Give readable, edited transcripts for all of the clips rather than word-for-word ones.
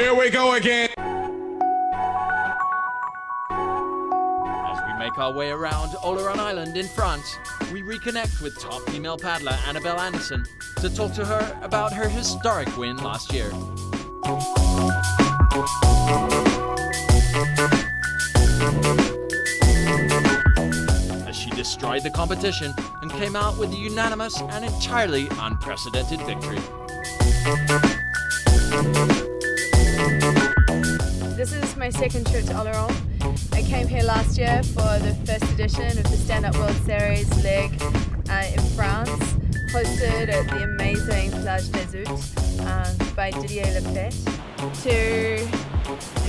Here we go again. As we make our way around Oleron Island in France, we reconnect with top female paddler Annabel Anderson to talk to her about her historic win last year. As she destroyed the competition and came out with a unanimous and entirely unprecedented victory. This is my second trip to Oleron. I came here last year for the first edition of the Stand-Up World Series leg in France, hosted at the amazing Plage des SUWS by Didier Lefebvre. To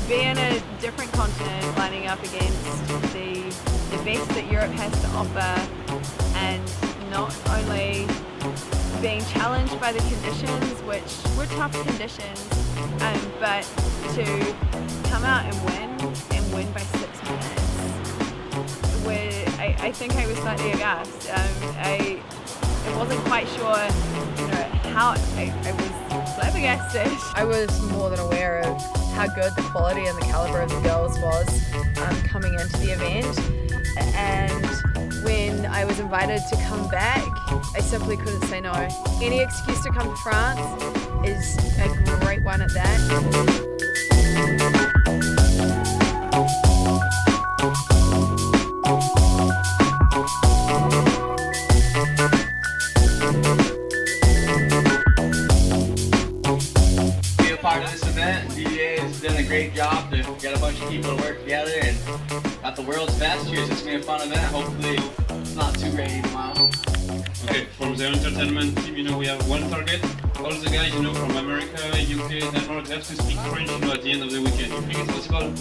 be in a different continent, lining up against the best that Europe has to offer, and not only being challenged by the conditions, which were tough conditions, but to come out and win by 6 minutes. I think I was slightly aghast. I wasn't quite sure, how I was flabbergasted. I was more than aware of how good the quality and the caliber of the girls was coming into the event, and when I was invited to come back, I simply couldn't say no. Any excuse to come to France is a great one at that. Be a part of this event. DDA has done a great job to get a bunch of people to work together and got the world's best here. It's going to be a fun event. Hopefully it's not too rainy tomorrow. Okay, from the entertainment team, we have one target. All the guys, from America, UK, Denmark, they have to speak French, at the end of the weekend. You think it's possible?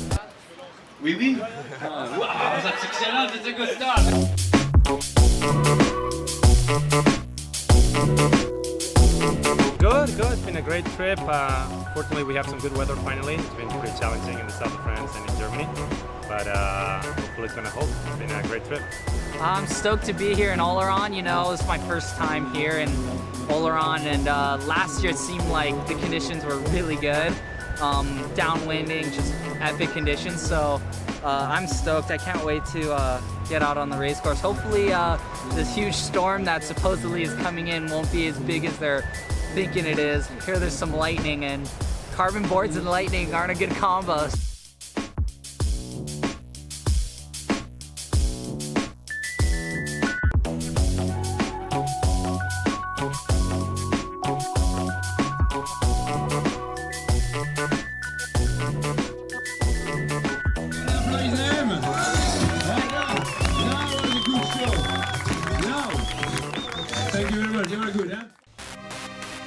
Oui, oui. Wow, that's excellent. It's a good start. Good. It's been a great trip. Fortunately, we have some good weather finally. It's been pretty challenging in the south of France and in Germany, but hopefully it's going to hold. It's been a great trip. I'm stoked to be here in Oleron. It's my first time here in Oleron, and last year it seemed like the conditions were really good. Downwinding, just epic conditions. So I'm stoked. I can't wait to get out on the race course. Hopefully this huge storm that supposedly is coming in won't be as big as they're thinking it is. Here there's some lightning, and carbon boards and lightning aren't a good combo.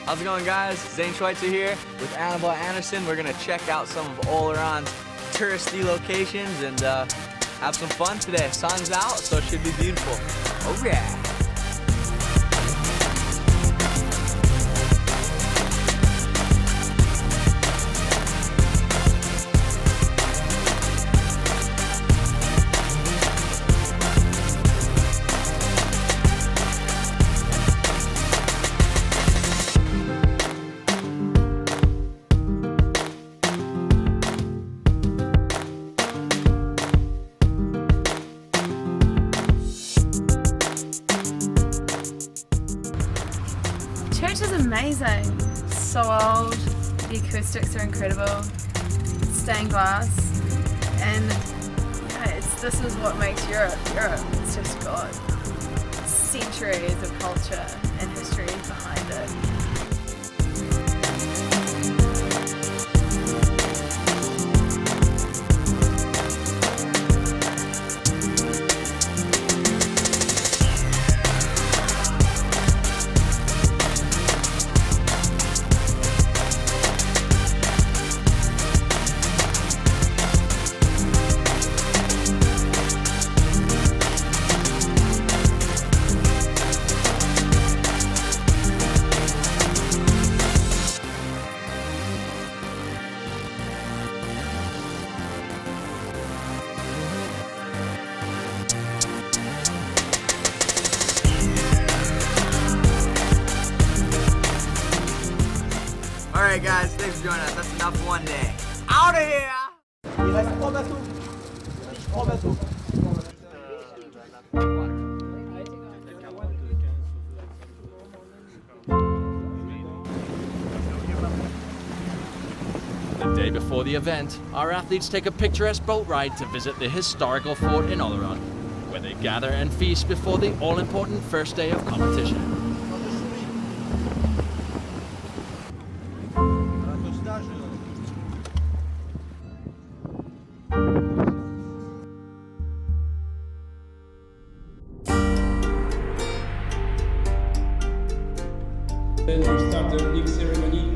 How's it going, guys? Zane here with Annabel Anderson. We're gonna check out some of Oleron's touristy locations and have some fun today. Sun's out, so it should be beautiful. Oh yeah! Church is amazing. So old, the acoustics are incredible, stained glass, and this is what makes Europe. It's just got centuries of culture and history behind it. right, guys, thanks for joining us. That's enough for one day. Out of here! The day before the event, our athletes take a picturesque boat ride to visit the historical fort in Oloron, where they gather and feast before the all-important first day of competition. Then we start the league ceremony.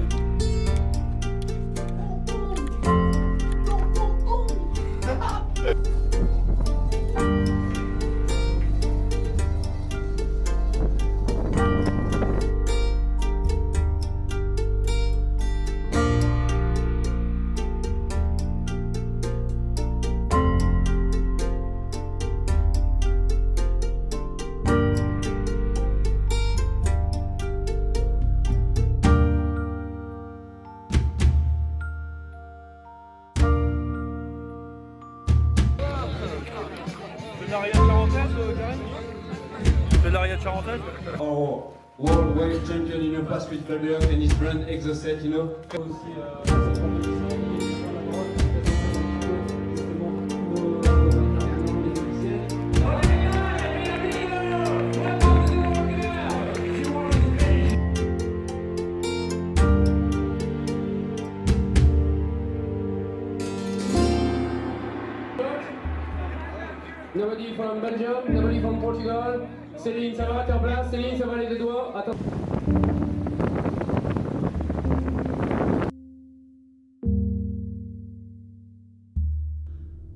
Our world weight champion, you know, pass with player and his brand Exocet, you know. Nobody from Belgium, nobody from Portugal. Céline, ça va, t'es en place? Céline, ça va les deux doigts? Attends.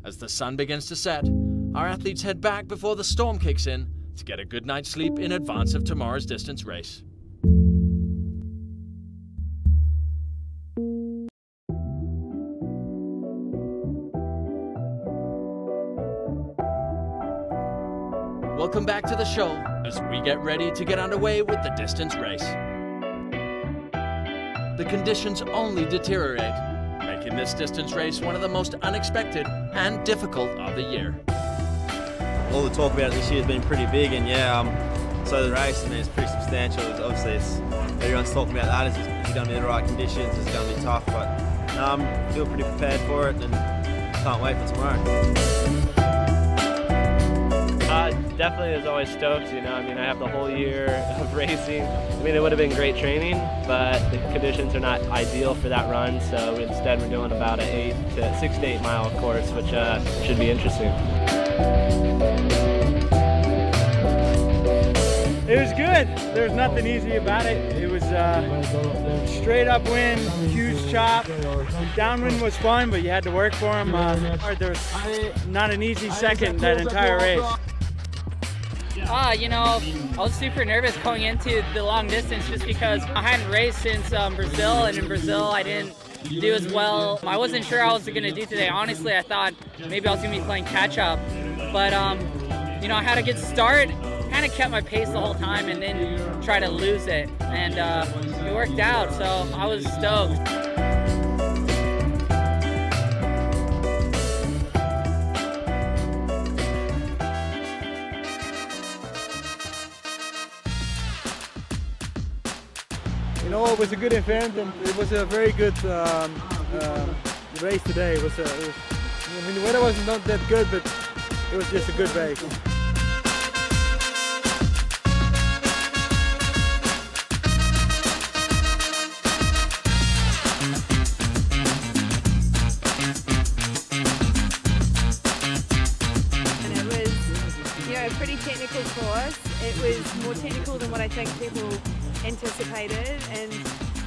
As the sun begins to set, our athletes head back before the storm kicks in to get a good night's sleep in advance of tomorrow's distance race. Welcome back to the show as we get ready to get underway with the distance race. The conditions only deteriorate, making this distance race one of the most unexpected and difficult of the year. All the talk about it this year has been pretty big, and so the race, I mean, it's pretty substantial. Everyone's talking about that. Is it going to be the right conditions? Is it going to be tough? But I feel pretty prepared for it, and can't wait for tomorrow. Definitely is always stoked, you know. I mean, I have the whole year of racing. I mean, it would have been great training, but the conditions are not ideal for that run, so instead we're doing about a 6 to 8 mile course, which should be interesting. It was good. There's nothing easy about it. It was straight up wind, huge chop. Downwind was fun, but you had to work for them. There was not an easy second that entire race. You know, I was super nervous going into the long distance just because I hadn't raced since Brazil, and in Brazil I didn't do as well. I wasn't sure how I was going to do today. Honestly, I thought maybe I was going to be playing catch up, but you know, I had a good start, kind of kept my pace the whole time and then try to lose it, and it worked out, so I was stoked. You know, it was a good event, and it was a very good race today. I mean, the weather was not that good, but it was just a good race. And it was, you know, a pretty technical course. It was more technical than what I think people anticipated, and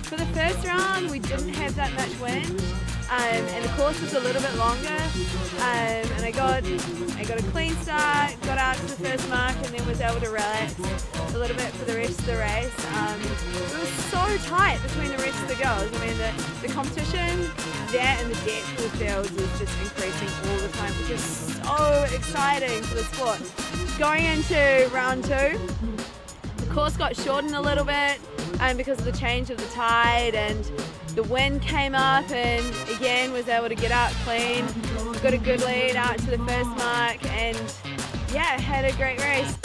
for the first round we didn't have that much wind, and the course was a little bit longer, and I got a clean start, got out to the first mark, and then was able to relax a little bit for the rest of the race. It was so tight between the rest of the girls. I mean, the competition, that and the depth of the fields was just increasing all the time, which is so exciting for the sport. Going into round two, the course got shortened a little bit. because of the change of the tide, and the wind came up, and again was able to get out clean. Got a good lead out to the first mark, and yeah, had a great race.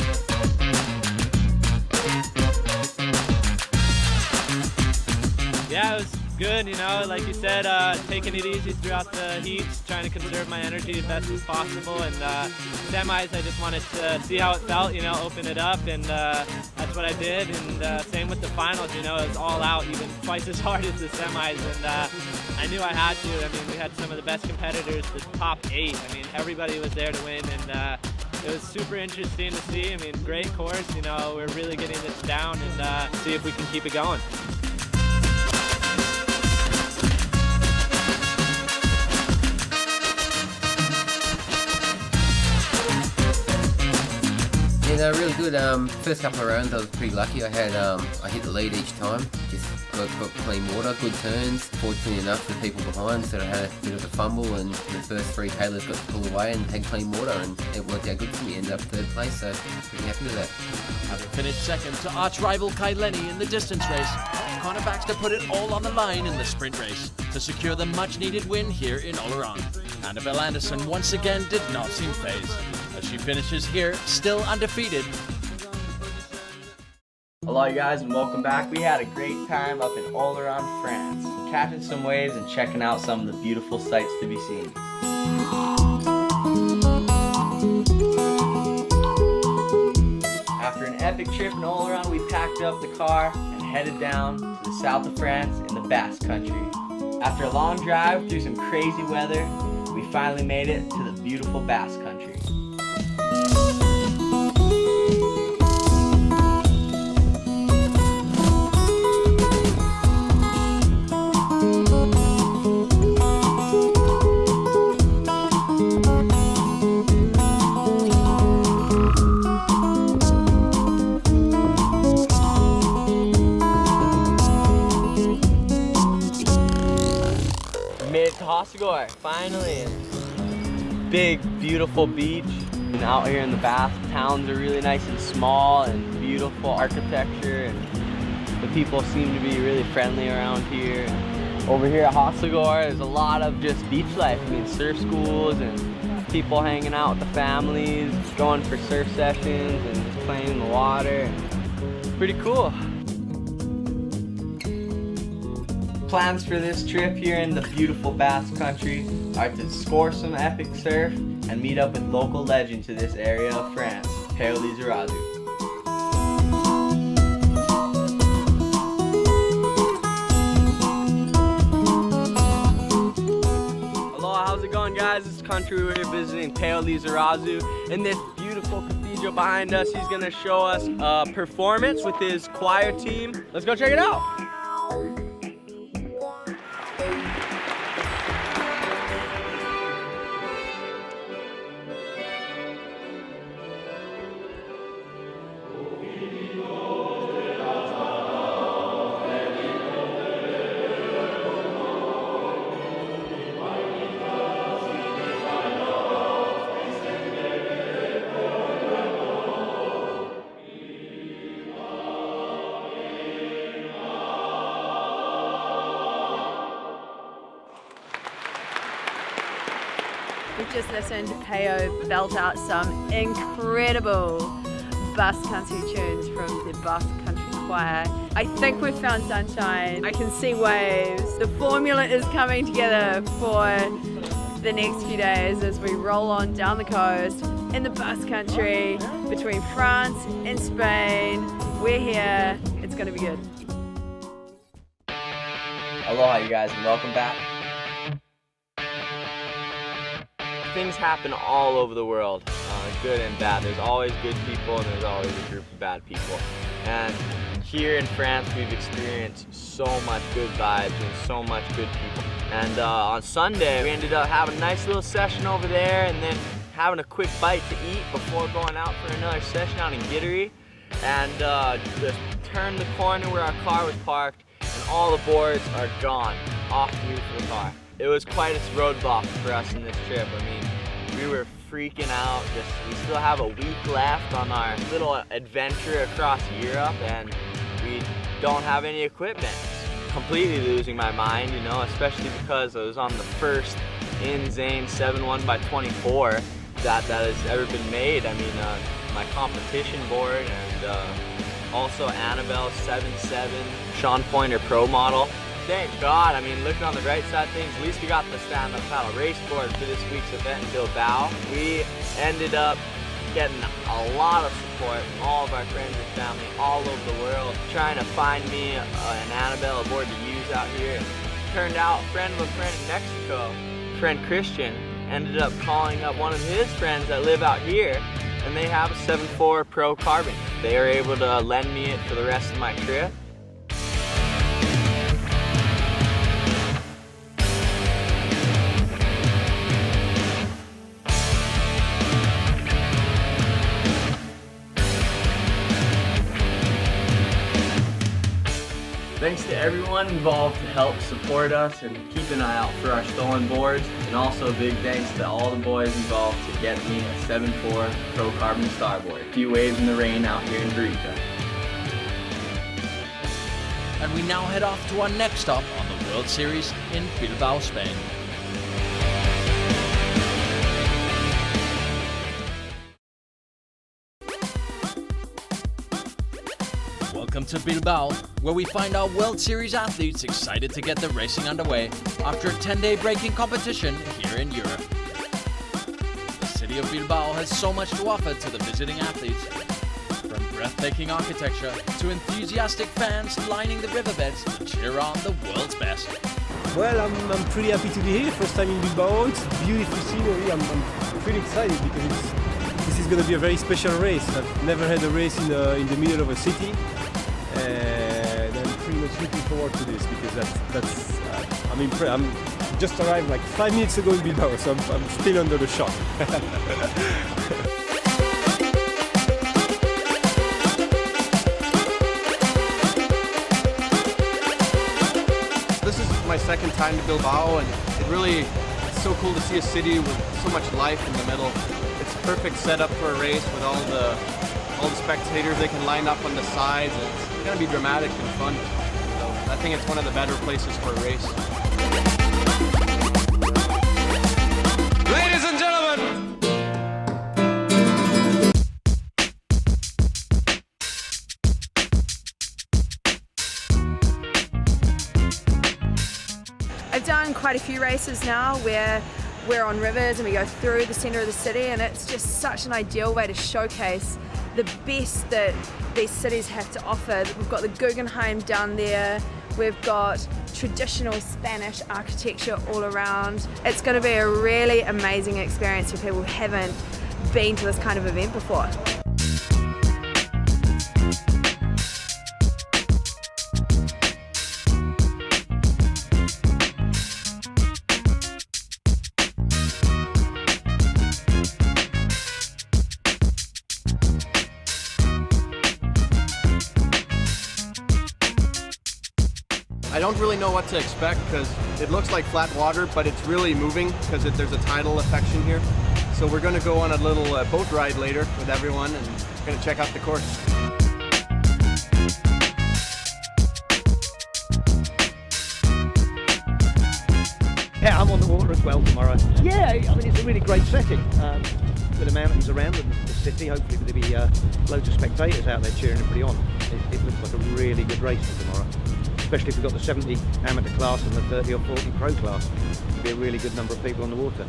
Yeah, it was good, you know, like you said, taking it easy throughout the heats, trying to conserve my energy as best as possible, and semis, I just wanted to see how it felt, you know, open it up, and that's what I did, and same with the finals, you know, it was all out, even twice as hard as the semis, and I knew I had to. I mean, we had some of the best competitors, the top 8, I mean, everybody was there to win, and it was super interesting to see. I mean, great course, you know, we're really getting this down, and see if we can keep it going. Yeah, really good. First couple of rounds I was pretty lucky. I hit the lead each time. Just got clean water, good turns. Fortunately enough, the people behind sort of had a bit of a fumble, and the first 3 tailors got to pull away and had clean water, and it worked out good for me. Ended up 3rd place, so pretty happy with that. Having finished second to arch rival Kai Lenny in the distance race, Connor Baxter put it all on the line in the sprint race to secure the much-needed win here in Oleron. Annabel Anderson once again did not seem phased, as she finishes here still undefeated. Hello you guys, and welcome back. We had a great time up in Oleron, France, catching some waves and checking out some of the beautiful sights to be seen. After an epic trip in Oleron, we packed up the car and headed down to the south of France in the Basque Country. After a long drive through some crazy weather, we finally made it to the beautiful Basque Country. Hossegor, finally. Big, beautiful beach. And out here in the Basque, towns are really nice and small, and beautiful architecture, and the people seem to be really friendly around here. Over here at Hossegor, there's a lot of just beach life. I mean, surf schools and people hanging out with the families, going for surf sessions and just playing in the water. It's pretty cool. Plans for this trip here in the beautiful Basque Country are to score some epic surf and meet up with local legend to this area of France, Paoli Zarazu. Aloha, how's it going guys? This is Country. We're here visiting Paoli Zarazu in this beautiful cathedral behind us. He's gonna show us a performance with his choir team. Let's go check it out. We've just listened to Peo belt out some incredible Basque Country tunes from the Basque Country Choir. I think we've found sunshine. I can see waves. The formula is coming together for the next few days as we roll on down the coast in the Basque Country between France and Spain. We're here. It's going to be good. Aloha you guys, and welcome back. Things happen all over the world, good and bad. There's always good people and there's always a group of bad people. And here in France, we've experienced so much good vibes and so much good people. And on Sunday, we ended up having a nice little session over there and then having a quick bite to eat before going out for another session out in Gittery. And just turned the corner where our car was parked and all the boards are gone off the roof of the car. It was quite a roadblock for us in this trip. I mean, we were freaking out. We still have a week left on our little adventure across Europe, and we don't have any equipment. Completely losing my mind, you know, especially because I was on the first in Zane 7-1 by 24 that has ever been made. I mean, my competition board and also Annabel 7-7 Sean Pointer Pro model. Thank God, I mean, looking on the right side of things, at least we got the stand-up paddle race board for this week's event in Bilbao. We ended up getting a lot of support from all of our friends and family all over the world, trying to find me an Annabel board to use out here. And turned out, a friend of a friend in Mexico, friend Christian, ended up calling up one of his friends that live out here, and they have a 7.4 Pro Carbon. They were able to lend me it for the rest of my trip. Thanks to everyone involved to help support us and keep an eye out for our stolen boards. And also a big thanks to all the boys involved to get me a 7.4 Pro Carbon Starboard. A few waves in the rain out here in Brica. And we now head off to our next stop on the World Series in Bilbao, Spain. Welcome to Bilbao, where we find our World Series athletes excited to get the racing underway after a 10-day breaking competition here in Europe. The city of Bilbao has so much to offer to the visiting athletes, from breathtaking architecture to enthusiastic fans lining the riverbeds to cheer on the world's best. Well, I'm pretty happy to be here. First time in Bilbao. It's beautiful scenery. I'm pretty excited because this is going to be a very special race. I've never had a race in the middle of a city. And I'm pretty much looking forward to this because I'm just arrived like 5 minutes ago in Bilbao, so I'm still under the shock. This is my second time to Bilbao, and it's so cool to see a city with so much life in the middle. It's a perfect setup for a race with all the spectators. They can line up on the sides, and it's going to be dramatic and fun. So I think it's one of the better places for a race. Ladies and gentlemen! I've done quite a few races now where we're on rivers and we go through the centre of the city, and it's just such an ideal way to showcase the best that these cities have to offer. We've got the Guggenheim down there, we've got traditional Spanish architecture all around. It's going to be a really amazing experience for people who haven't been to this kind of event before. I don't really know what to expect because it looks like flat water, but it's really moving because there's a tidal affection here. So we're going to go on a little boat ride later with everyone and going to check out the course. Yeah, I'm on the water as well tomorrow. Yeah, I mean, it's a really great setting. With the mountains around and the city, hopefully there'll be loads of spectators out there cheering everybody on. It looks like a really good race for tomorrow. Especially if we've got the 70 amateur class and the 30 or 40 pro class. There'll be a really good number of people on the water.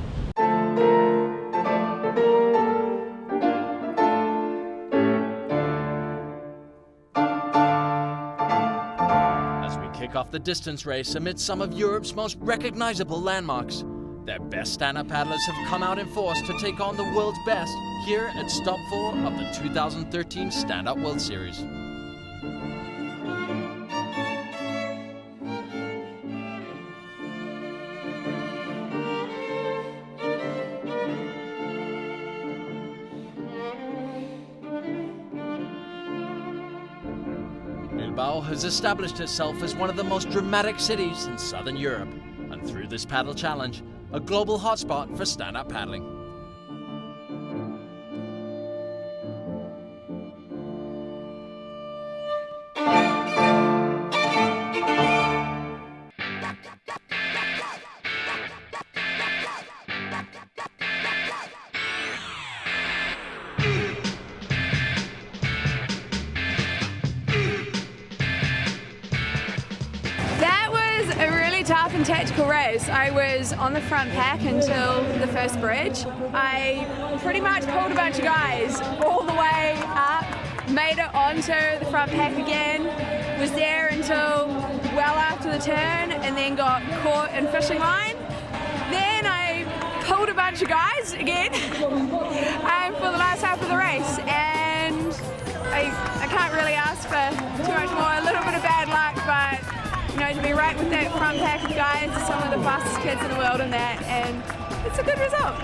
As we kick off the distance race amid some of Europe's most recognizable landmarks, their best stand-up paddlers have come out in force to take on the world's best here at Stop 4 of the 2013 Stand-Up World Series. Bilbao has established itself as one of the most dramatic cities in southern Europe, and through this paddle challenge, a global hotspot for stand-up paddling. tough and tactical race. I was on the front pack until the first bridge. I pretty much pulled a bunch of guys all the way up, made it onto the front pack again, was there until well after the turn, and then got caught in fishing line. Then I pulled a bunch of guys again for the last half of the race, and I can't really ask for too much more. A little bit of bad luck, but you know, to be right with that front pack of guys, some of the fastest kids in the world in that, and it's a good result.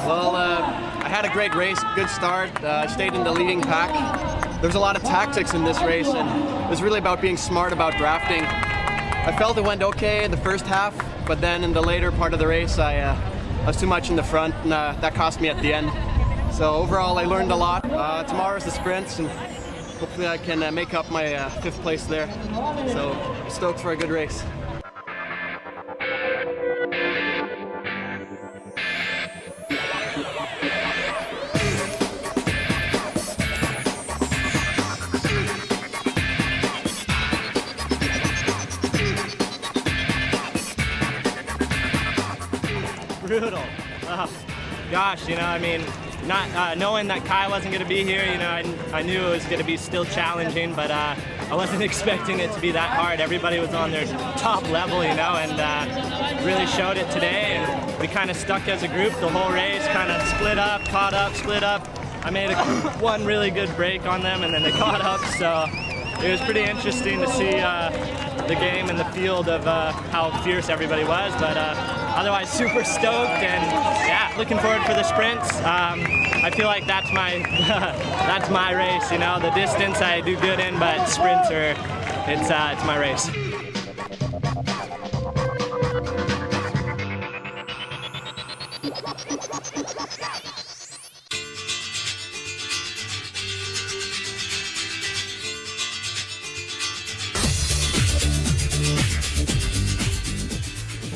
Well, I had a great race, good start, stayed in the leading pack. There's a lot of tactics in this race, and it was really about being smart about drafting. I felt it went okay in the first half, but then in the later part of the race, I was too much in the front, and that cost me at the end. So overall, I learned a lot. Tomorrow's the sprints, and hopefully I can make up my 5th place there. So stoked for a good race. Brutal. Gosh, you know, I mean, not knowing that Kai wasn't going to be here, you know, I knew it was going to be still challenging, but I wasn't expecting it to be that hard. Everybody was on their top level, you know, and really showed it today. And we kind of stuck as a group the whole race, kind of split up, caught up, split up. I made one really good break on them, and then they caught up. So it was pretty interesting to see the game and the field of how fierce everybody was, but otherwise super stoked, and yeah, looking forward for the sprints. I feel like that's my that's my race, you know. The distance I do good in, but sprints are it's my race.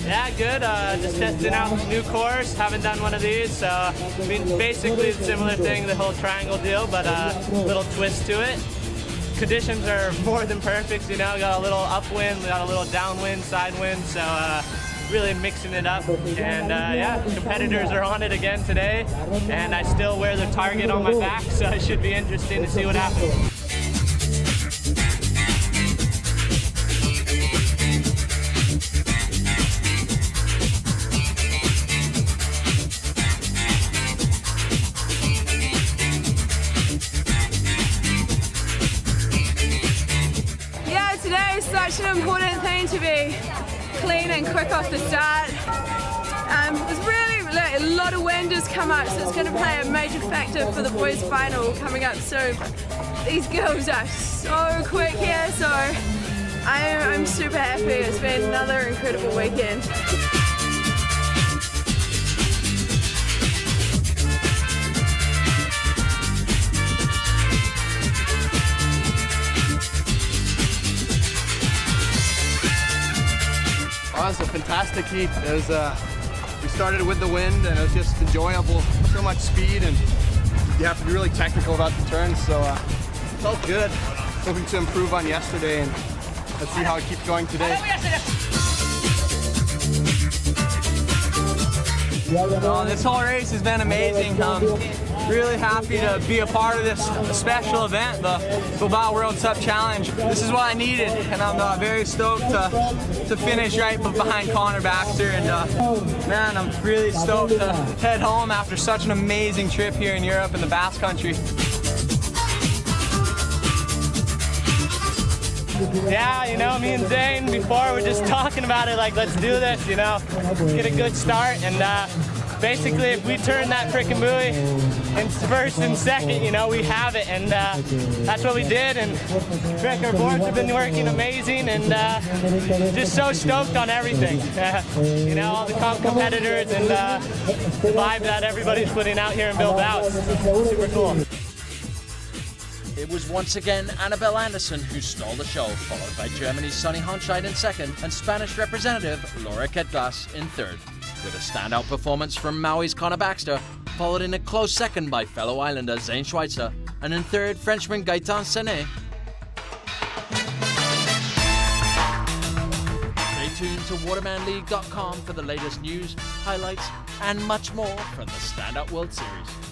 Yeah, good. Just testing out a new course. Haven't done one of these, so I mean, basically it's a similar thing, the whole triangle deal, but a little twist to it. Conditions are more than perfect, you know. Got a little upwind, got a little downwind, sidewind, so really mixing it up. And yeah, competitors are on it again today, and I still wear the target on my back, so it should be interesting to see what happens. Such an important thing to be clean and quick off the start. There's really a lot of wind has come up, so it's going to play a major factor for the boys' final coming up soon. These girls are so quick here, so I'm super happy. It's been another incredible weekend. Oh, it was a fantastic heat. It was, we started with the wind, and it was just enjoyable. So much speed, and you have to be really technical about the turns, so it felt good. Hoping to improve on yesterday, and let's see how it keeps going today. This whole race has been amazing. Really happy to be a part of this special event, the Bilbao World Sup Challenge. This is what I needed, and I'm very stoked to finish right behind Connor Baxter. And man, I'm really stoked to head home after such an amazing trip here in Europe in the Basque Country. Yeah, you know, me and Zane before we're just talking about it, like, let's do this, you know, get a good start, and basically if we turn that frickin' buoy in first and second, you know, we have it, and that's what we did, and Rick, our boards have been working amazing, and just so stoked on everything. You know, all the competitors and the vibe that everybody's putting out here in Bilbao. It's super cool. it was once again Annabel Anderson who stole the show, followed by Germany's Sonny Honscheid in second and Spanish representative Laura Ketglas in third, with a standout performance from Maui's Connor Baxter, followed in a close second by fellow Islander Zane Schweitzer, and in third Frenchman Gaetan Senet. Stay tuned to watermanleague.com for the latest news, highlights, and much more from the Stand Up World Series.